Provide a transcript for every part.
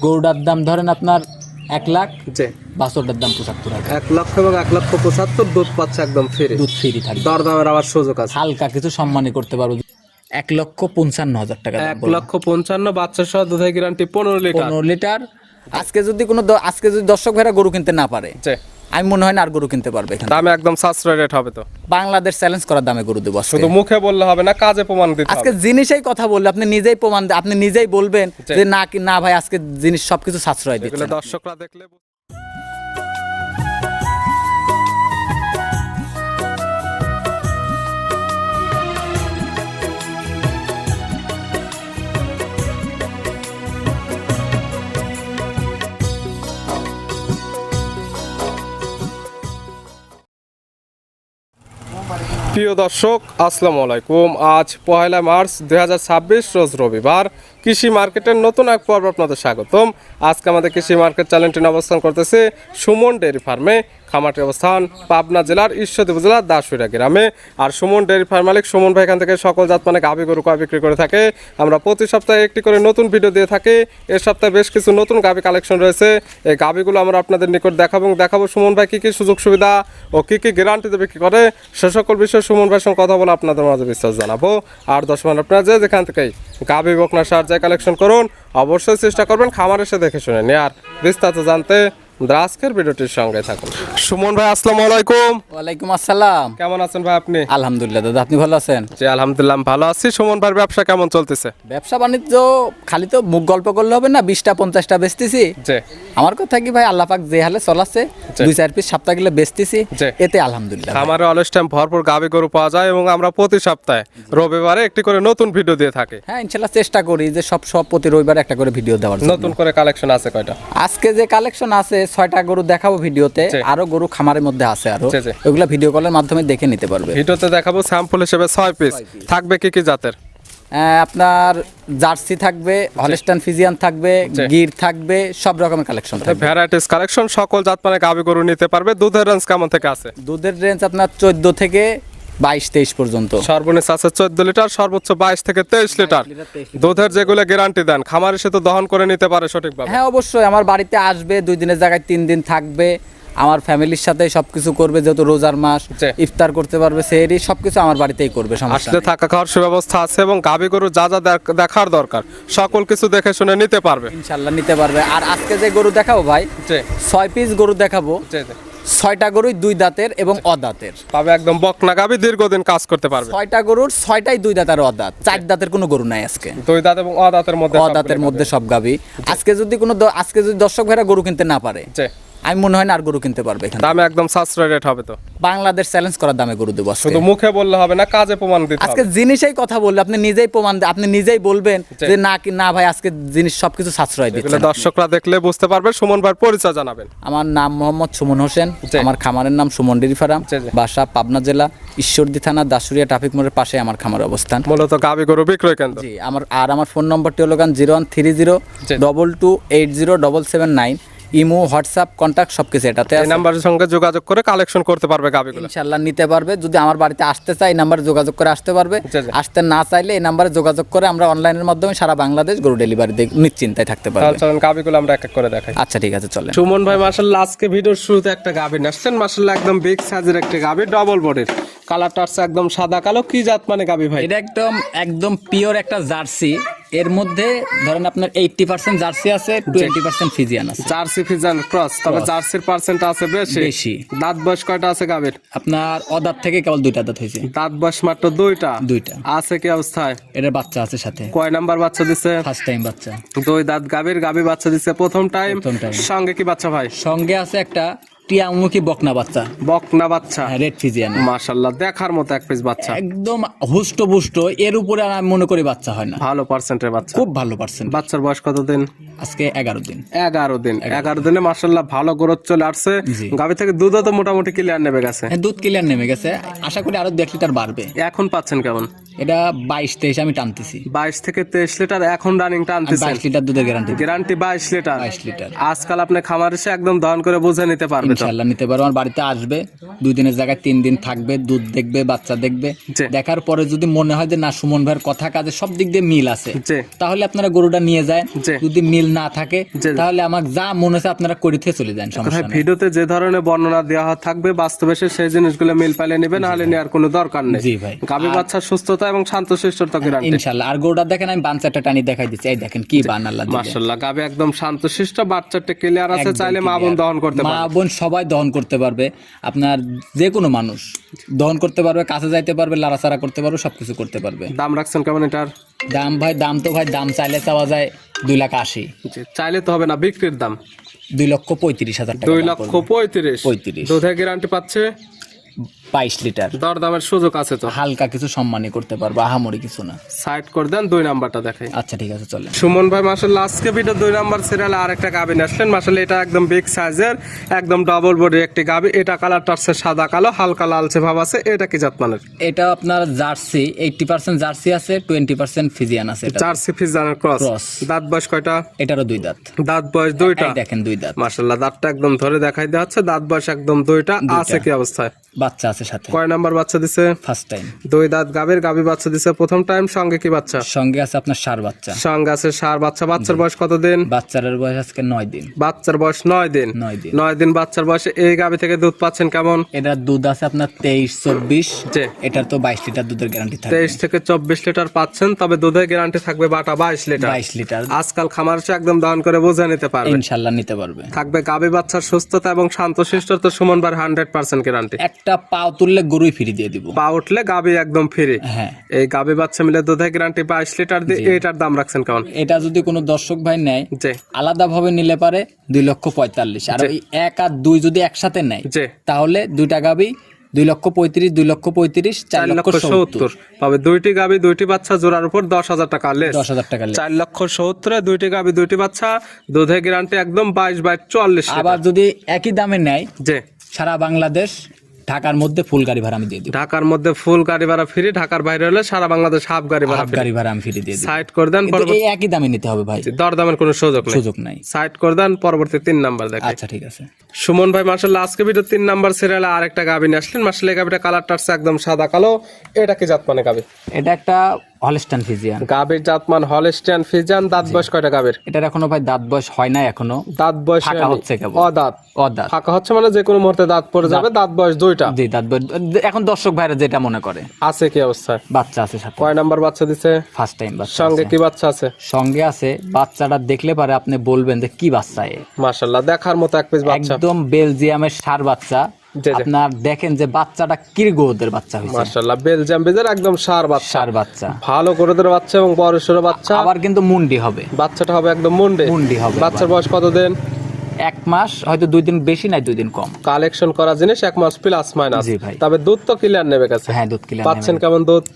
গরুটার দাম ধরেন আপনার 1,00,000, জি, বাছুরটার দাম 75,000। 1,00,000 এবং 1,75,000 দুধ পাচ্ছে একদম ফ্রি। দুধ ফ্রি থাকবে, দরদামের আবার সুযোগ আছে। হালকা কিছু সম্মানী করতে পারবো। 1,55,000 টাকা দাম বললাম। 1,55,000 বাচ্চা সহ দুধের গ্যারান্টি 15 লিটার। 15 লিটার। আজকে যদি দর্শক ভাইরা গরু কিনতে না পারে, জি, আমি মনে হয় না আর গরু কিনতে পারবে এখানে। দামে একদম সাশ্রয় রেট হবে তো। বাংলাদেশ চ্যালেঞ্জ করার দামে গরু দেবো আজকে। শুধু মুখে বললে হবে না, কাজে প্রমাণ দিতে আজকে হবে। জিনিসেই কথা বললে আপনি নিজেই প্রমাণ আপনি নিজেই বলবেন যে না ভাই আজকে জিনিস সবকিছু সাশ্রয় এগুলো দিচ্ছে। দর্শকরা দেখলে প্রিয় দর্শক, আসসালামু আলাইকুম। আজ 1 মার্চ 2026 রোজ রবিবার। কৃষি মার্কেটের নতুন এক পর্ব আপনাদের স্বাগতম। আজকে আমাদের কৃষি মার্কেট চ্যানেলটি অবস্থান করতেছে সুমন ডেয়ারি ফার্মে। খামারটির অবস্থান পাবনা জেলার ঈশ্বরদী উপজেলার দাসুরিয়া গ্রামে। আর সুমন ডেয়ারি ফার্ম মালিক সুমন ভাই এখান থেকে সকল জাত মানে গাভী গরু কয় বিক্রি করে থাকে। আমরা প্রতি সপ্তাহে একটি করে নতুন ভিডিও দিয়ে থাকি। এর সপ্তাহে বেশ কিছু নতুন গাভী কালেকশন রয়েছে। এই গাভীগুলো আমরা আপনাদের নিকট দেখাবো সুমন ভাই কী কী সুযোগ সুবিধা ও কী কী গ্যারান্টিতে বিক্রি করে, সে সকল বিষয়ে সুমন ভাইয়ের সঙ্গে কথা বলে আপনাদের মাঝে বিস্তার জানাবো। আর দর্শক আপনারা যেখান থেকেই গাভী বকনা সার যায় কালেকশন করুন, অবশ্যই চেষ্টা করবেন খামার এসে দেখে শুনে নিয়ে। আর বিস্তারিত জানতে আজকের ভিডিওটির সঙ্গে থাকুন। সুমন ভাই, আসসালামু আলাইকুম। ওয়ালাইকুম আসসালাম। কেমন আছেন ভাই আপনি? আলহামদুলিল্লাহ দাদা, আপনি ভালো আছেন? জি আলহামদুলিল্লাহ ভালো আছি। সুমন ভাইয়ের ব্যবসা কেমন চলতেছে? ব্যবসা বাণিজ্য খালি তো মুখ গল্প করলে হবে না, 20টা 50টা বেচতেছি। জি, আমার কথা কি ভাই, আল্লাহ পাক যে হালে চলাচ্ছে, 2-4 পিস সপ্তাহ গেলে বেচতেছি, জি। এতে আলহামদুলিল্লাহ। খামারে অলস টাইম ভরপুর গাভী গরু পাওয়া যায় এবং আমরা প্রতি সপ্তাহে রবিবারে একটি করে নতুন ভিডিও দিয়ে থাকি। হ্যাঁ ইনশাল্লাহ চেষ্টা করি যে সব প্রতি রবিবার একটা করে ভিডিও দেওয়ার জন্য। নতুন করে কালেকশন আছে কয়টা? আজকে যে কালেকশন আছে 6টা গরু দেখাবো ভিডিওতে, জি। আরো গরু খামারের মধ্যে আছে আরো, জি, জি। ওগুলা ভিডিও কলের মাধ্যমে দেখে নিতে পারবে। ভিডিওতে দেখাবো স্যাম্পল হিসেবে 6 পিস থাকবে। কি কি জাতের? আপনার জার্সি থাকবে, হলস্টাইন ফিজিয়ান থাকবে, জি। গির থাকবে, সব রকমের কালেকশন থাকবে। ভ্যারাইটিস কালেকশন, সকল জাত মানে গাভী গরু নিতে পারবে। দুধের রেঞ্জ কেমন থেকে আছে? দুধের রেঞ্জ আপনার 14 থেকে 22-23 পর্যন্ত। সর্বনিম্ন আছে 14 লিটার, সর্বোচ্চ 22 থেকে 23 লিটার। দুধের যেগুলো গ্যারান্টি দেন খামার এসে তো দহন করে নিতে পারে সঠিকভাবে? হ্যাঁ অবশ্যই, আমার বাড়িতে আসবে, 2 দিনের জায়গায় 3 দিন থাকবে, আমার ফ্যামিলির সাথে সবকিছু করবে, যেহেতু রোজার মাস, জি। ইফতার করতে পারবে, সেহরি সবকিছু আমার বাড়িতেই করবে, সমস্যা আসলে নেই। থাকা খাওয়ার সুব্যবস্থা আছে এবং গাভী গরু যা যা দেখার দরকার সকল কিছু দেখে শুনে নিতে পারবে। ইনশাল্লাহ নিতে পারবে। আর আজকে যে গরু দেখাবো ভাই, জি, 6 পিস গরু দেখাবো। জি, জি। 6টা গরুই 2 দাঁতের এবং অদাঁতের। পাবে একদম বকনা গাভী, দীর্ঘদিন কাজ করতে পারবে। 6টা গরুর 6টাই 2 দাঁত আর অদাঁত, 4 দাঁতের কোনো গরু নাই আজকে। 2 দাঁত এবং অদাঁতের মধ্যে অদাঁতের মধ্যে সব গাভী। আজকে যদি দর্শক ভাইরা গরু কিনতে না পারে, জি, আমি মনে হয় না আর গরু কিনতে পারবে এখানে। দামে একদম সাশ্রয় রেট হবে তো। বাংলাদেশ চ্যালেঞ্জ করার দামে গরু দেবো আজকে। শুধু মুখে বললে হবে না, কাজে প্রমাণ দিতে আজকে হবে। জিনিসেই কথা বললে আপনি নিজেই আপনি নিজেই বলবেন যে না ভাই আজকে জিনিস সবকিছু সাশ্রয় দিচ্ছে। এগুলো দর্শকরা দেখলে বুঝতে পারবে। সুমন ভাইয়ের পরিচয় জানাবেন। আমার নাম মোহাম্মদ সুমন হোসেন, জি। আমার খামারের নাম সুমন ডেয়ারি ফার্ম, জি, জি। বাসা পাবনা জেলা ঈশ্বরদী থানা দাসুরিয়া ট্রাফিক মোড়ের পাশে আমার খামার অবস্থান। মূলত গাভী গরু বিক্রয় কেন্দ্র। জি, আমার ফোন নম্বরটি হলো 013022807779। ইমো, হোয়াটসঅ্যাপ, কন্ট্যাক্ট সবকিছু এটাতে এই আছে। নাম্বারের সঙ্গে যোগাযোগ করে কালেকশন করতে পারবে গাভীগুলো। ইনশাআল্লাহ নিতে পারবে। যদি আমার বাড়িতে আসতে চায় এই নাম্বারে যোগাযোগ করে আসতে পারবে। জি, জি। আসতে না চাইলে এই নাম্বারে যোগাযোগ করে আমরা অনলাইনের মাধ্যমে সারা বাংলাদেশ গরু ডেলিভারি নিশ্চিন্তায় থাকতে পারবে। তাহলে চলুন গাভীগুলো আমরা এক এক করে দেখাই। আচ্ছা ঠিক আছে, চলেন। সুমন ভাই মাশাআল্লাহ আজকে ভিডিওর শুরুতে একটা গাভী আসছেন, মাশাআল্লাহ একদম বিগ সাইজের একটা গাভী, ডবল বডির, কালারটা আছে একদম সাদা কালো। কি জাত মানে গাভী ভাই? এটা একদম পিওর একটা জার্সি। এর মধ্যে ধরেন আপনার 80% জার্সি আছে, 20% ফিজিয়ান আছে। জার্সি ফিজিয়ান ক্রস, তবে জার্সির পার্সেন্ট আছে বেশি। দাঁত বয়স কয়টা আছে গাভীর? আপনার অদাঁত থেকে কেবল 2টা দাঁত হয়েছে। দাঁত বয়স মাত্র 2টা। আছে কি অবস্থায়? এটার বাচ্চা আছে সাথে। কয় নাম্বার বাচ্চা দিছে? ফার্স্ট টাইম বাচ্চা। 2 দাঁত গাভী বাচ্চা দিছে প্রথম টাইম। সঙ্গে কি বাচ্চা ভাই? সঙ্গে আছে একটা টিয়ামুখী বকনা বাচ্চা, বকনা বাচ্চা, রেড ফিজিয়ান। মাশাআল্লাহ দেখার মতো এক পিস বাচ্চা, একদম হুষ্ট এর উপরে আর আমি মনে করি বাচ্চা হয় না। ভালো পার্সেন্টের বাচ্চা, খুব ভালো পার্সেন্ট। বাচ্চার বয়স কতদিন? আজকে 11 দিন। 11 দিনে মাশাআল্লাহ ভালো গ্রোথ চলে আসছে। জি। গাভী থেকে দুধ তো মোটামুটি ক্লিয়ার নেমে গেছে। দুধ ক্লিয়ার নেমে গেছে, আশা করি আরো 1 লিটার বাড়বে। এখন পাচ্ছেন কেমন? এটা 22-23 আমি টানতেছি। 22 থেকে 23 লিটার এখন রানিং টানতেছেন। 22 লিটার দুধের গ্যারান্টি। Guarantee 22 litre. 22 লিটার। আজকাল আপনি খামার এসে একদম দহন করে বুঝে নিতে পারবে তো? ইনশাআল্লাহ নিতে পারবো। আমার বাড়িতে আসবে, 2 দিনের জায়গায় 3 দিন থাকবে, দুধ দেখবে, বাচ্চা দেখবে। জি। দেখার পরে যদি মনে হয় যে না সুমন ভাইয়ের কথা কাজে সব দিক দিয়ে মিল আছে, জি। তাহলে আপনারা গরুটা নিয়ে যায়। জি। যদি মিল না থাকে জি। তাহলে আমাকে যা মনে হচ্ছে আপনারা করিতে চলে যান, সমস্যা নেই। ভিডিওতে যে ধরনের বর্ণনা দেওয়া থাকবে বাস্তবে এসে সেই জিনিসগুলো মিল পাইলে নেবে, না হলে নেওয়ার কোনো দরকার নেই। জি ভাই। গাভী বাচ্চার সুস্থতা এবং শান্তশিষ্টতা গ্যারান্টি। ইনশাআল্লাহ। আর গরুটা দেখেন আমি বাচ্চাটা টানি দেখাই দিচ্ছি, এই দেখেন কি বান আল্লাহ দিলে। মাশাআল্লাহ, গাভী একদম শান্তশিষ্ট, বাচ্চাটা ক্লিয়ার আছে, চাইলে মা বোন দহন করতে মা পারবে। বোন সবাই দহন করতে পারবে, আপনার যে কোনো মানুষ দহন করতে পারবে, কাছে যাইতে পারবে, লাড়াচাড়া করতে পারবে, সবকিছু করতে পারবে। দাম রাখছেন কেমন এটার? দাম ভাই, দাম চাইলে চাওয়া যায় 2,80,000। জি, চাইলে তো হবে না, বিক্রির দাম 2,35,000 টাকা। 2,35,000। দুধের গ্যারান্টি পাচ্ছে 22 লিটার। দর দামের সুযোগ আছে তো? হালকা কিছু সম্মানই করতে পারবো, আহামরি কিছু না। সাইড করে দেন, 2 নাম্বারটা দেখাই। আচ্ছা ঠিক আছে, চলেন। সুমন ভাই মাশাআল্লাহ আজকে ভিডিও 2 নাম্বার সিরিয়ালে আরেকটা গাভী আসলেন। মাশাআল্লাহ এটা একদম বিগ সাইজের, একদম ডাবল বডির একটি গাভী। এটা কালারটা আছে সাদা কালো, হালকা লালচে ভাব আছে। এটা কি জাতমানের? এটা আপনার জার্সি, 80% জার্সি আছে, 20% ফিজিয়ান আছে। এটা জার্সি ফিজিয়ানের ক্রস। দাঁত বয়স কয়টা? এটারও 2 দাঁত। দাঁত বয়স 2টা। এই দেখেন 2 দাঁত। মাশাআল্লাহ দাঁতটা একদম ধরে দেখাই দেওয়া হচ্ছে। দাঁত বয়স একদম 2টা। আছে কি অবস্থায়? বাচ্চা আছে সাথে। কয় নাম্বার বাচ্চা দিছে? First time. 2 দাঁত গাভী বাচ্চা দিছে প্রথম টাইম। সঙ্গে কি বাচ্চা? সঙ্গে আছে আপনার ষাঁড় বাচ্চা। সঙ্গে আছে ষাঁড় বাচ্চা। বাচ্চার বয়স কত দিন? বাচ্চার বয়স আজকে 9 দিন। বাচ্চার বয়স 9 দিন। 9 দিন। 9 দিন বাচ্চার বয়সে এই গাভী থেকে দুধ পাচ্ছেন কেমন? এটার দুধ আছে আপনার 23-24। জি। এটার তো 22 লিটার দুধের গ্যারান্টি থাকবে। 23 থেকে 24 লিটার পাচ্ছেন, তবে দুধের গ্যারান্টি থাকবে বাটা 22 লিটার। 22 লিটার। আজকাল খামার এসে একদম দহন করে বুঝে নিতে পারবে। ইনশাআল্লাহ নিতে পারবে। থাকবে গাভী বাচ্চার সুস্থতা এবং শান্তশিষ্টতা সুমন বার 100% গ্যারান্টি। একটা পাও তুললে গরুই ফ্রি দিয়ে দিব। পা উঠলে গাভী একদম ফ্রি। হ্যাঁ। এই গাভী বাচ্চা মিলে দুধের গ্যারান্টি 22 লিটার দিয়ে। এটার দাম রাখছেন কেমন? এটা যদি কোনো দর্শক ভাই নেয়, জি। আলাদা ভাবে নিলে পারে 2,45,000। আর ওই 1 আর 2 যদি একসাথে নেয়, জি। তাহলে 2টা গাবি 2,35,000, 2,35,000, 4,70,000। তবে 2টি গাভী 2টি বাচ্চা জোড়ার উপর 10,000 টাকা লেস। 10,000 টাকা লেস। 4,70,000 2টি গাভী 2টি বাচ্চা, দুধের গ্যারান্টি একদম 22/44 লিটার। আবার যদি একই দামে নেয়, জি। সারা বাংলাদেশ, ঢাকার মধ্যে ফুল গাড়ি ভাড়া আমি দিয়ে দিব। ঢাকার মধ্যে ফুল গাড়ি ভাড়া ফ্রি, ঢাকার বাইরে হলে সারা বাংলাদেশ হাফ গাড়ি ভাড়া হাফ ফ্রি। গাড়ি ভাড়া আমি ফ্রি দিয়ে দিব। সাইড করে দেন। কিন্তু এই একই দামে নিতে হবে ভাই, দরদামের কোনো সুযোগ নেই। সুযোগ নাই। সাইড করে দেন, পরবর্তী 3 নাম্বার দেখেন। আচ্ছা ঠিক আছে। সুমন ভাই মাশাআল্লাহ আজকে ভিডিও 3 নাম্বার সিরিয়ালে আরেকটা গাভী নিয়ে আসলেন। মাশাআল্লাহ এই গাভীটা কালারটা আছে একদম সাদা কালো। এটা কি জাত মানে গাভী? এটা একটা হলস্টাইন ফিজিয়ান। গাভীর জাতমান হলস্টাইন ফিজিয়ান। দাঁত বয়স কয়টা গাভীর? এটার এখনো ভাই দাঁত বয়স হয় না, এখনো দাঁত বয়স ফাঁকা হচ্ছে কেবল। অদাঁত। অদাঁত। ফাঁকা হচ্ছে মানে যে কোনো মুহূর্তে দাঁত পড়ে যাবে। দাঁত বয়স 2টা। জি, দাঁত বয়স এখন দর্শক ভাইরা যেটা মনে করে। আছে কি অবস্থায়? বাচ্চা আছে সাথে। কয় নাম্বার বাচ্চা দিছে? ফার্স্ট টাইম বাচ্চা। সঙ্গে কি বাচ্চা আছে? সঙ্গে আছে, বাচ্চাটা দেখলে পারে আপনি বলবেন যে কি বাচ্চা এ। মাশাআল্লাহ দেখার মতো এক পিস বাচ্চা। একদম বেলজিয়ামের ষাঁড় বাচ্চা। জি, জি। আপনার দেখেন যে বাচ্চাটা কি গরুদের বাচ্চা হয়েছে। মাশাআল্লাহ বেলজিয়াম বিজের একদম ষাঁড় বাচ্চা। ষাঁড় বাচ্চা, ভালো গরুদের বাচ্চা এবং বড় সরো বাচ্চা। আবার কিন্তু মুন্ডি হবে। বাচ্চাটা হবে একদম মুন্ডি হবে। বাচ্চার বয়স কত দিন? 1 মাস, হয়তো 2 দিন বেশি নাই, 2 দিন কম। কালেকশন করা জিনিস 1 মাস প্লাস মাইনাস। জি ভাই। তবে দুধ তো ক্লিয়ার নেবে কাছে। হ্যাঁ, দুধ কিলো পাচ্ছেন কেমন দুধ?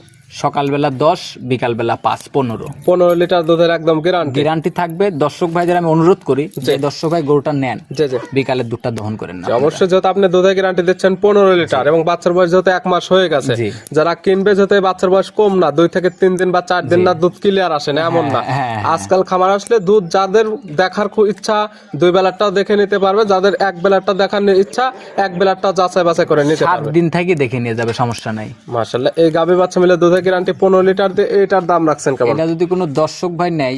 সকালবেলা 10, বিকালবেলা 5, 15। 15 লিটার দুধের একদম গ্যারান্টি। গ্যারান্টি থাকবে। দর্শক ভাইদের আমি অনুরোধ করি যে দর্শক ভাই গরুটা নেন, জি জি বিকালের দুধটা দহন করেন না। অবশ্যই, যেহেতু আপনি দুধের গ্যারান্টি দিচ্ছেন 15 লিটার এবং বাচ্চার বয়স যেহেতু 1 মাস হয়ে গেছে, জি। যারা কিনবে যেহেতু বাচ্চার বয়স কম না, 2 থেকে 3 দিন বা 4 দিন না দুধ ক্লিয়ার আসে না এমন না। হ্যাঁ। আজকাল খামার আসলে দুধ যাদের দেখার খুব ইচ্ছা 2 বেলাটাও দেখে নিতে পারবে, যাদের 1 বেলাটা দেখার ইচ্ছা 1 বেলাটা যাচাই বাছাই করে নিতে 7 পারবে। দিন থেকে দেখে নিয়ে যাবে, সমস্যা নাই। মাশাআল্লাহ এই গাভী বাচ্চা মিলে দুধের গ্যারান্টি 15 লিটার দিয়ে। এটার দাম রাখছেন কেমন? এটা যদি কোনো দর্শক ভাই নেয়,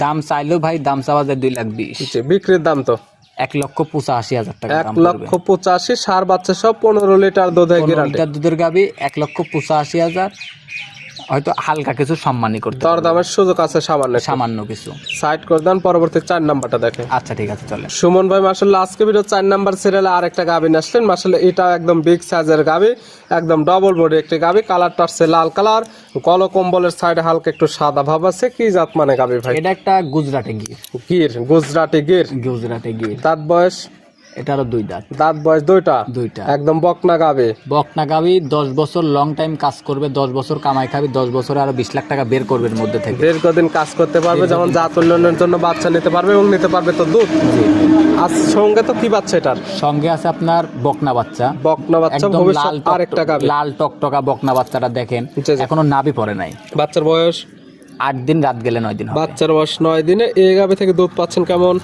দাম চাইলেও ভাই দাম চাওয়া যায় 2,20,000। জি, বিক্রির দাম তো 1,85,000 টাকা দাম পড়বে। 1,85,000 ষাঁড় বাচ্চা সব 15 লিটার দুধের 15 গ্যারান্টি। লিটার দুধের গাবি 1,85,000। হয়তো হালকা কিছু সম্মানই করতে পারবে। দরদামের সুযোগ আছে সামান্য একটু। সামান্য কিছু। সাইড করে দেন, পরবর্তী 4 নাম্বারটা দেখেন। আচ্ছা ঠিক আছে, চলে। সুমন ভাই মাশাআল্লাহ আজকে ভিডিও 4 নাম্বার সিরিয়ালে আরেকটা গাভী নিয়ে আসলেন। মাশাআল্লাহ এটা একদম বিগ সাইজের গাভী, একদম ডাবল বডি একটি গাভী। কালারটা আছে লাল কালার, গল কম্বলের সাইডে হালকা একটু সাদা ভাব আছে। কি জাত মানে গাভী ভাই? এটা একটা গুজরাটে গির। গির, গুজরাটি গির। গুজরাটে গির। দাঁত বয়স? এটারও 2 দাঁত। দাঁত বয়স দুইটা? দুইটা। একদম বকনা গাবে? বকনা গাবি, 10 বছর লং টাইম কাজ করবে, 10 বছর কামাই খাবি, 10 বছরে আরো 20 লাখ টাকা বের করবে এর মধ্যে থেকে। দীর্ঘদিন কাজ করতে পারবে, যেমন জাত উন্নয়নের জন্য বাচ্চা নিতে পারবে এবং নিতে পারবে তো দুধ। আর সঙ্গে তো কি বাচ্চা এটার? সঙ্গে আছে আপনার বকনা বাচ্চা। বকনা বাচ্চা, একদম ভবিষ্যৎ আরেকটা গাবে। লাল টকটকা বকনা বাচ্চাটা দেখেন, জি, জি। এখনো নাভি পড়ে নাই। বাচ্চার বয়স 8 দিন, রাত গেলে 9 দিন হবে। বাচ্চার বয়স 9 দিনে। এই গাবে থেকে দুধ পাচ্ছেন কেমন?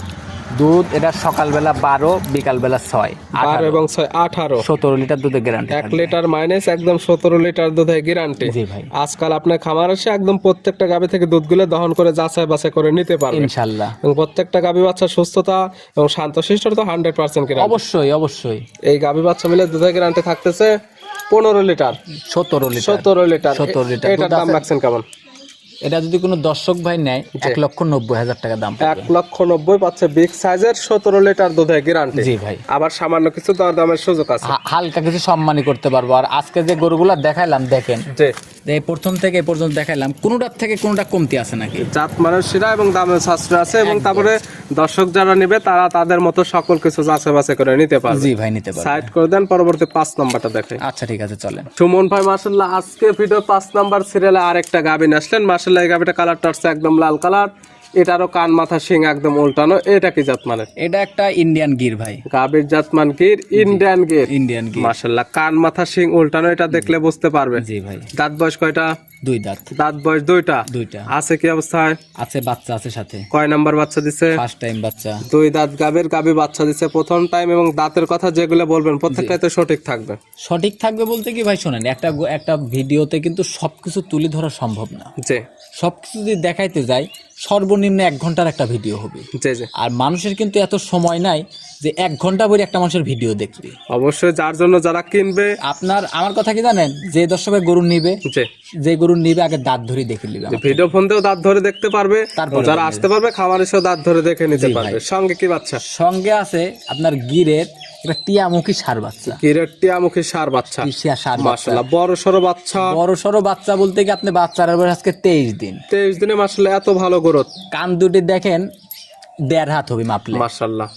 দুধ এটা সকালবেলা 12, বিকালবেলা 6, 12 এবং 6 18, 17 লিটার দুধের গ্যারান্টি। 1 লিটার মাইনাস একদম 17 লিটার দুধের গ্যারান্টি। জি ভাই। আজকাল আপনার খামার এসে একদম প্রত্যেকটা গাবে থেকে দুধগুলো দহন করে যাচাই বাছাই করে নিতে পারবে ইনশাআল্লাহ। এবং প্রত্যেকটা গাভী বাচ্চা সুস্থতা এবং শান্তশিষ্টতা তো 100% গ্যারান্টি। অবশ্যই অবশ্যই। এই গাভী বাচ্চা মিলে দুধের গ্যারান্টি থাকতেছে 15 লিটার। 17 লিটার। 17 লিটার। 17 লিটার। এটার দাম রাখছেন কেমন? এটা যদি কোনো দর্শক ভাই নেয় 1,90,000 টাকা দাম পড়বে। 1,90,000 পাচ্ছে বিগ সাইজের 17 লিটার দুধের গ্যারান্টি। জি ভাই। আবার সামান্য কিছু দরদামের সুযোগ আছে। হালকা কিছু সম্মানই করতে পারবো। আর আজকে যে গরুগুলা দেখাইলাম দেখেন, জি, এই প্রথম থেকে এই পর্যন্ত দেখাইলাম, কোনোটার থেকে কোনোটা কমতি আছে নাকি? জাত মানের সেরা এবং দামে সাশ্রয় আছে এবং তারপরে দর্শক যারা নেবে তারা তাদের মতো সকল কিছু যাচাই বাছাই করে নিতে পারবে। জি ভাই, নিতে পারবে। সাইড করে দেন, পরবর্তী 5 নাম্বারটা দেখাই। আচ্ছা ঠিক আছে, চলেন। সুমন ভাই মাশাআল্লাহ আজকে ভিডিও 5 নাম্বার সিরিয়ালে আরেকটা গাভী আসলেন। মাশাআল্লাহ এই গাভীটা কালারটা হচ্ছে একদম লাল কালার, এটারও কান মাথা শিং একদম উল্টানো। এটা কি জাত মানের? এটা একটা ইন্ডিয়ান গির ভাই। গাভীর জাত মান গির, ইন্ডিয়ান গির। ইন্ডিয়ান গির। মাশাআল্লাহ কান মাথা শিং উল্টানো, এটা দেখলে বুঝতে পারবে। জি ভাই। দাঁত বয়স কয়টা? 2 দাঁত। দাঁত বয়স দুইটা? দুইটা। আছে কি অবস্থায়? আছে, বাচ্চা আছে সাথে। কয় নাম্বার বাচ্চা দিছে? ফার্স্ট টাইম বাচ্চা। 2 দাঁত গাভীর, গাভী বাচ্চা দিছে প্রথম টাইম। এবং দাঁতের কথা যেগুলো বলবেন প্রত্যেকটাই তো সঠিক থাকবে। সঠিক থাকবে বলতে কি ভাই, শোনেন, একটা ভিডিওতে কিন্তু সবকিছু তুলে ধরা সম্ভব না। জি সবকিছু যদি দেখাইতে যাই সর্বনিম্ন 1 ঘন্টার একটা ভিডিও হবে। জি জি। আর মানুষের কিন্তু এত সময় নাই যে 1 ঘন্টা ভরে একটা মানুষের ভিডিও দেখবে। অবশ্যই যার জন্য যারা কিনবে। আমার কথা কি জানেন, যে দর্শকের গরু নিবে, জি, যে গরু নিবে আগে দাঁত ধরে দেখে নিবে। ভিডিও ফোন দিয়েও দাঁত ধরে দেখতে পারবে, তারপরে যারা আসতে পারবে খামার এসেও দাঁত ধরে দেখে নিতে জি ভাই। পারবে। সঙ্গে কি বাচ্চা? সঙ্গে আছে আপনার গিরের একটা টিয়ামুখী ষাঁড় বাচ্চা। গিরের টিয়ামুখী ষাঁড় বাচ্চা। ষাঁড় বাচ্চা, মাশাআল্লাহ বড় সরো বাচ্চা। বড় সড়ো বাচ্চা বলতে কি আপনি বাচ্চার বয়স আজকে 23 দিন। 23 দিনে মাশাআল্লাহ এত ভালো গ্রোথ। কান দুটি দেখেন 1.5 হাত হবে মাপলে। মাশাআল্লাহ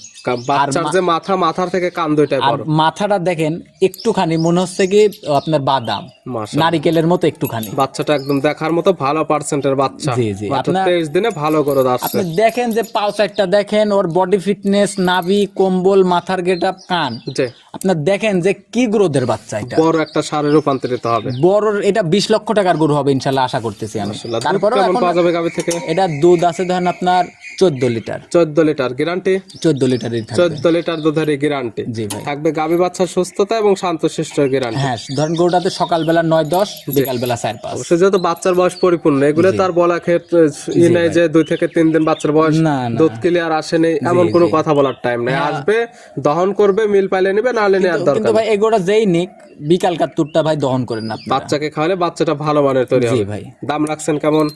বাচ্চার যে মাথার থেকে কান দুইটাই আর বড়। মাথাটা দেখেন একটুখানি মনে হচ্ছে কি আপনার বাদাম, মাশাআল্লাহ নারিকেলের মতো একটুখানি। বাচ্চাটা একদম দেখার মতো ভালো পার্সেন্টের বাচ্চা। জি জি। মাত্র 23 দিনে ভালো গ্রোথ আসছে। আপনি দেখেন যে পাও সাইডটা দেখেন, ওর বডি ফিটনেস, নাভি, কম্বল, মাথার গেটআপ, কান, জি আপনার দেখেন যে কি গ্রোথের বাচ্চা। এটা বড় একটা ষাঁড়ে রূপান্তরিত হবে। বড়, এটা 20 লক্ষ টাকার গরু হবে ইনশাআল্লাহ, আশা করতেছি আমি। মাশাআল্লাহ দুধ তারপরে কেমন পাওয়া যাবে গাভী থেকে? এটা দুধ আছে ধরেন আপনার 14 লিটার। 14 litre guarantee? 14 লিটারই থাকবে। 14 লিটার দুধের গ্যারান্টি জি ভাই। থাকবে। গাভী বাচ্চার সুস্থতা এবং শান্তশিষ্টর গ্যারান্টি। হ্যাঁ, ধরেন গরুটাতে সকালবেলা 9-10, বিকালবেলা 4-5। অবশ্যই যেহেতু বাচ্চার বয়স পরিপূর্ণ, এগুলো তার বলা ক্ষেত্রে নাই যে 2 থেকে 3 দিন বাচ্চার বয়স, না, না। দুধ ক্লিয়ার আসেনি এমন কোনো কথা বলার টাইম নেই। আসবে দহন করবে, মিল পাইলে নিবে, না হলে নেওয়ার কিন্তু দরকার। ভাই এই গরুটা যেই নিক বিকালকার তুরটা ভাই দহন করেন না আপনি। বাচ্চাকে খাওয়ালে বাচ্চাটা ভালো মানের তৈরি জি হবে। ভাই। দাম রাখছেন কেমন?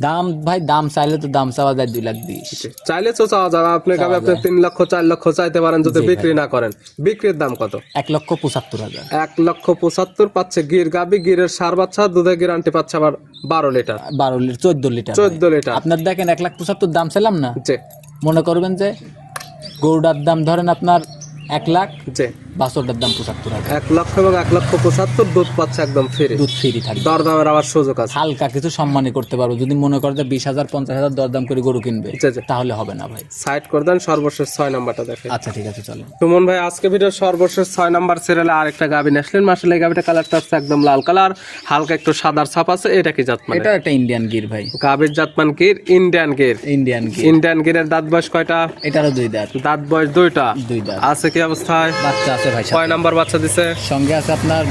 দাম ভাই, দাম চাইলে তো দাম চাওয়া যায় 2,20,000। চাইলে তো চাওয়া যাবে। আপনি গাবে আপনি 3 লক্ষ 4 লক্ষ চাইতে পারেন যদি বিক্রি না করেন। বিক্রির দাম কত? 1,75,000। 1,75,000 পাচ্ছে গির গাবি, গিরের ষাঁড় বাচ্চা, দুধের গ্যারান্টি পাচ্ছে আবার 12 লিটার। 12 litre, 14 litre. 14 লিটার। আপনার দেখেন 1,75,000 দাম ছিলাম না, জি মনে করবেন যে গরুটার দাম ধরেন আপনার 1 লাখ, জি। বাছুরটার দাম 75,000। 1 লক্ষ এবং 1,75,000 দুধ পাচ্ছে একদম ফ্রি। দুধ ফ্রি থাকবে। দরদামের আবার সুযোগ আছে। হালকা কিছু সম্মানই করতে পারবো। যদি মনে করে যে 20,000 50,000 দরদাম করে গরু কিনবে, জি, জি। তাহলে হবে না ভাই। সাইড করে দেন, সর্বশেষ 6 নাম্বারটা দেখেন। আচ্ছা ঠিক আছে, চলেন। সুমন ভাই আজকে ভিডিওর সর্বশেষ 6 নাম্বার সিরিয়ালে আরেকটা গাভী আসলেন। মাশাআল্লাহ এই গাভীটা কালারটা হচ্ছে একদম লাল কালার, হালকা একটু সাদার ছাপ আছে। এটা কি জাত মানে? এটা একটা ইন্ডিয়ান গির ভাই। গাভীর জাত মান Gir, Indian Gir. Indian Gir. Indian গিরের দাঁত বয়স কয়টা? এটারও 2 দাঁত। দাঁত বয়স দুইটা? 2 দাঁত। আছে কি অবস্থায়? বাচ্চা আছে ভাই। কয় নাম্বার বাচ্চা দিছে? সঙ্গে আছে আপনার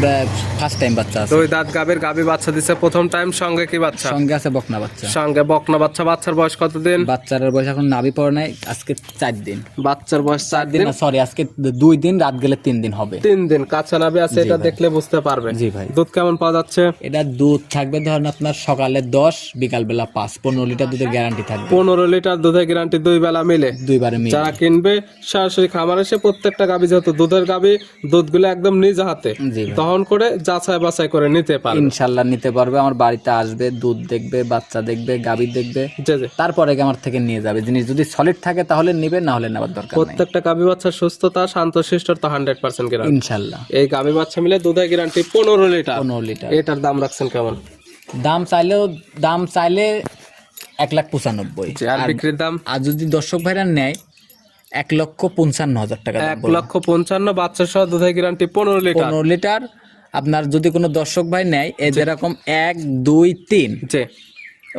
ফার্স্ট টাইম বাচ্চা আছে। 2 দাঁত গাভীর, গাভী বাচ্চা দিছে প্রথম টাইম। সঙ্গে কি বাচ্চা? সঙ্গে আছে বকনা বাচ্চা। সঙ্গে বকনা বাচ্চা। বাচ্চার বয়স কতদিন? বাচ্চার বয়স এখন নাভি পড়ে নাই, আজকে 4 দিন। বাচ্চার বয়স 4 দিন দিন। না, সরি, আজকে 2 দিন, রাত গেলে 3 দিন হবে। 3 দিন কাঁচা নাভি আছে, এটা দেখলে বুঝতে পারবে। জি ভাই। দুধ কেমন পাওয়া যাচ্ছে? এটা দুধ থাকবে ধরেন আপনার সকালে 10, বিকালবেলা 5, 15 লিটার দুধের গ্যারান্টি থাকবে। 15 লিটার দুধের গ্যারান্টি 2 বেলা মিলে। 2 বারে মিলে। যারা কিনবে সরাসরি খামার এসে প্রত্যেকটা গাভী যেহেতু দুধের গাভী গাভী দুধগুলো একদম নিজ হাতে জি ভাই। দহন করে যাচাই বাছাই করে নিতে পারবে। ইনশাল্লাহ নিতে পারবে, আমার বাড়িতে আসবে, দুধ দেখবে, বাচ্চা দেখবে, গাভী দেখবে, জি জি। তারপরে আমার থেকে নিয়ে যাবে। জিনিস যদি সলিড থাকে তাহলে নিবে, না হলে নেওয়ার দরকার নেই। প্রত্যেকটা গাভী বাচ্চার সুস্থতা শান্তশিষ্টতা 100% গ্যারান্টি। ইনশাল্লাহ। এই গাভী বাচ্চা মিলে দুধের গ্যারান্টি 15 লিটার। 15 লিটার। এটার দাম রাখছেন কেমন? দাম চাইলে 1,95,000। জি, আর বিক্রির দাম আর যদি দর্শক ভাইরা নেয় 1,55,000 টাকা দাম বলবো। 1,55,000 বাচ্চা সহ দুধের গ্যারান্টি 15 লিটার। 15 লিটার। আপনার যদি কোনো দর্শক ভাই নেয়, এই যেরকম 1, 2, 3, জি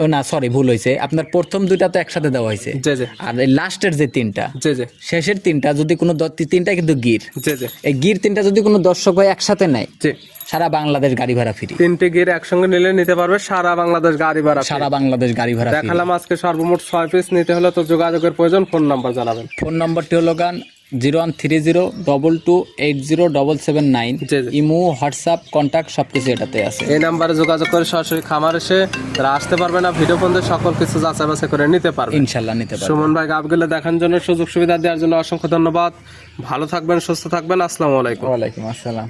ও না সরি ভুল হয়েছে, আপনার প্রথম দুইটা তো একসাথে দেওয়া হয়েছে, জি জি আর এই লাস্টের যে 3টা, জি জি শেষের 3টা যদি কোনো 3টা কিন্তু গির, জি জি এই গির 3টা যদি কোনো দর্শক ভাই একসাথে নেয়, জি। সারা বাংলাদেশ গাড়ি ভাড়া ফ্রি। 3টে গির একসঙ্গে নিলে নিতে পারবে সারা বাংলাদেশ গাড়ি ভাড়া। সারা বাংলাদেশ গাড়ি ভাড়া ফ্রি। দেখালাম আজকে সর্বমোট 6 পিস নিতে হলে তো যোগাযোগের প্রয়োজন। ফোন নাম্বার জানাবেন। ফোন নম্বরটি হলো 013022807779। জি জি। ইমো, হোয়াটসঅ্যাপ, কন্ট্যাক্ট সবকিছু এটাতে আছে। এই নাম্বারে যোগাযোগ করে সরাসরি খামার এসে তারা আসতে পারবে না, ভিডিও ফোন দিয়ে সকল কিছু যাচাই বাছাই করে নিতে পারবে। ইনশাল্লাহ নিতে পারবে। সুমন ভাই গাভগুলো দেখার জন্য, সুযোগ সুবিধা দেওয়ার জন্য অসংখ্য ধন্যবাদ। ভালো থাকবেন, সুস্থ থাকবেন। আসসালামু আলাইকুম। ওয়ালাইকুম আসসালাম।